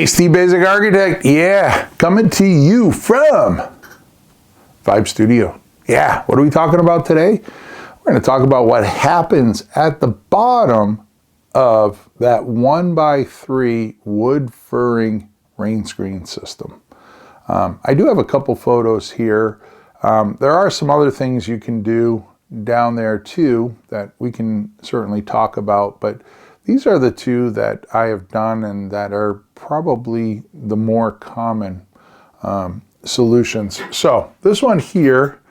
Hey, Steve Basic Architect. Yeah, coming to you from Vibe Studio. Yeah, what are we talking about today? We're going to talk about what happens at the bottom of that 1x3 wood furring Rainscreen system. I do have a couple photos here. There are some other things you can do down there too that we can certainly talk about, but these are the two that I have done and that are probably the more common solutions. So this one here,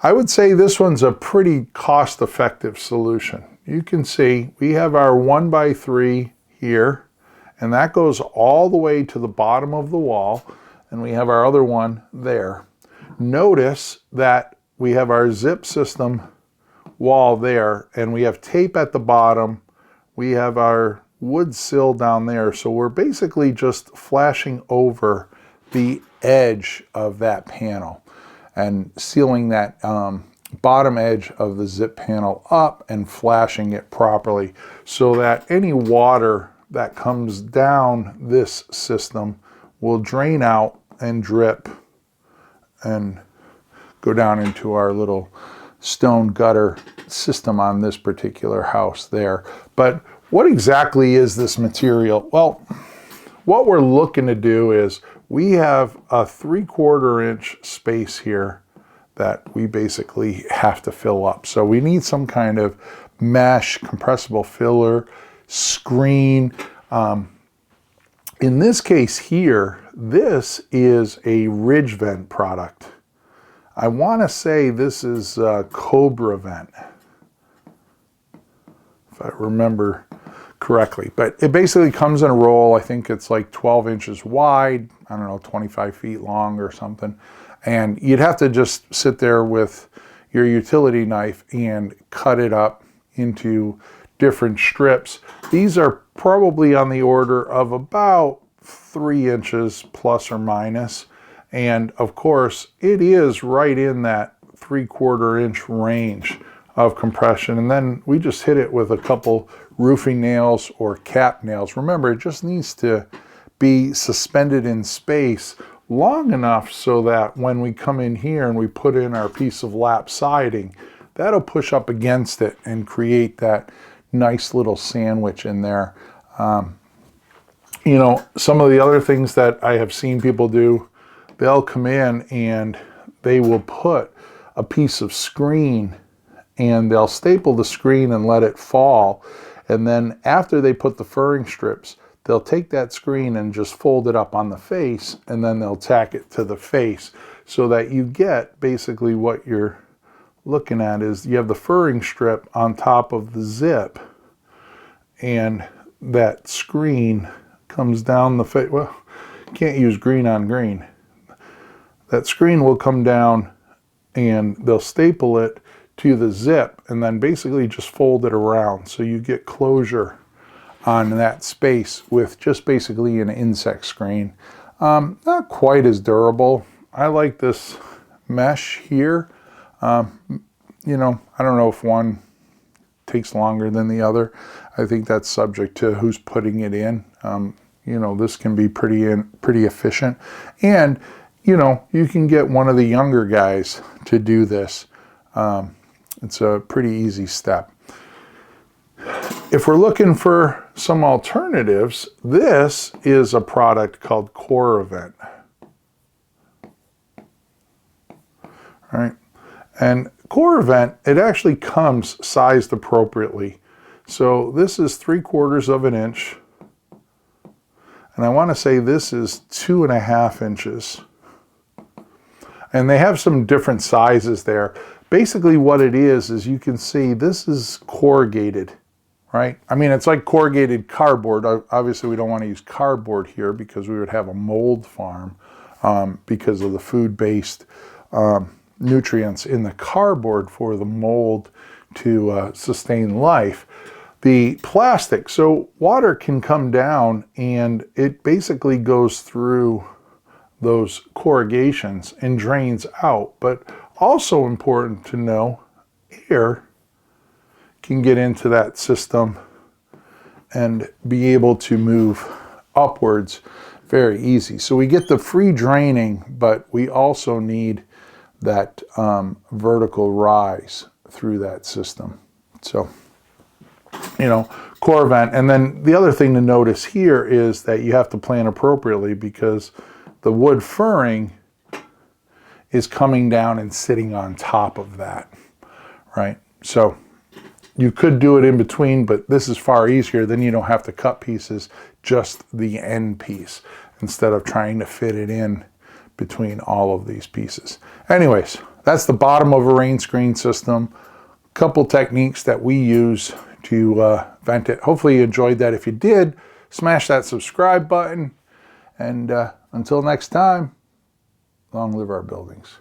I would say this one's a pretty cost-effective solution. You can see we have our 1x3 here, and that goes all the way to the bottom of the wall, and we have our other one there. Notice that we have our zip system wall there, and we have tape at the bottom. We have our wood sill down there, so we're basically just flashing over the edge of that panel and sealing that bottom edge of the zip panel up and flashing it properly so that any water that comes down this system will drain out and drip and go down into our little stone gutter system on this particular house there. But what exactly is this material? Well, what we're looking to do is we have a 3/4 inch space here that we basically have to fill up. So we need some kind of mesh, compressible filler, screen. In this case here, this is a ridge vent product. I want to say this is a Cobra vent, if I remember correctly. But it basically comes in a roll. I think it's like 12 inches wide, I don't know, 25 feet long or something. And you'd have to just sit there with your utility knife and cut it up into different strips. These are probably on the order of about 3 inches plus or minus. And of course, it is right in that 3/4 inch range of compression. And then we just hit it with a couple roofing nails or cap nails. Remember, it just needs to be suspended in space long enough so that when we come in here and we put in our piece of lap siding, that'll push up against it and create that nice little sandwich in there. You know, some of the other things that I have seen people do, they'll come in and they will put a piece of screen and they'll staple the screen and let it fall. And then after they put the furring strips, they'll take that screen and just fold it up on the face, and then they'll tack it to the face so that you get basically what you're looking at is you have the furring strip on top of the zip, and that screen comes down the face. Well, can't use green on green. That screen will come down and they'll staple it to the zip and then basically just fold it around so you get closure on that space with just basically an insect screen. Not quite as durable. I like this mesh here. You know, I don't know if one takes longer than the other. I think that's subject to who's putting it in. You know, this can be pretty efficient. And you know, you can get one of the younger guys to do this. It's a pretty easy step. If we're looking for some alternatives, this is a product called Cobra vent. All right, and Cobra vent, it actually comes sized appropriately. So this is 3/4 inch, and I want to say this is 2.5 inches. And they have some different sizes there. Basically what it is you can see this is corrugated, right? I mean, it's like corrugated cardboard. Obviously we don't want to use cardboard here because we would have a mold farm because of the food-based nutrients in the cardboard for the mold to sustain life. The plastic, so water can come down and it basically goes through those corrugations and drains out. But also important to know, air can get into that system and be able to move upwards very easy. So we get the free draining, but we also need that vertical rise through that system. So, you know, core vent. And then the other thing to notice here is that you have to plan appropriately, because the wood furring is coming down and sitting on top of that, right? So you could do it in between, but this is far easier. Then you don't have to cut pieces, just the end piece, instead of trying to fit it in between all of these pieces. Anyways, that's the bottom of a Rainscreen system. A couple techniques that we use to vent it. Hopefully you enjoyed that. If you did, smash that subscribe button. And until next time, long live our buildings.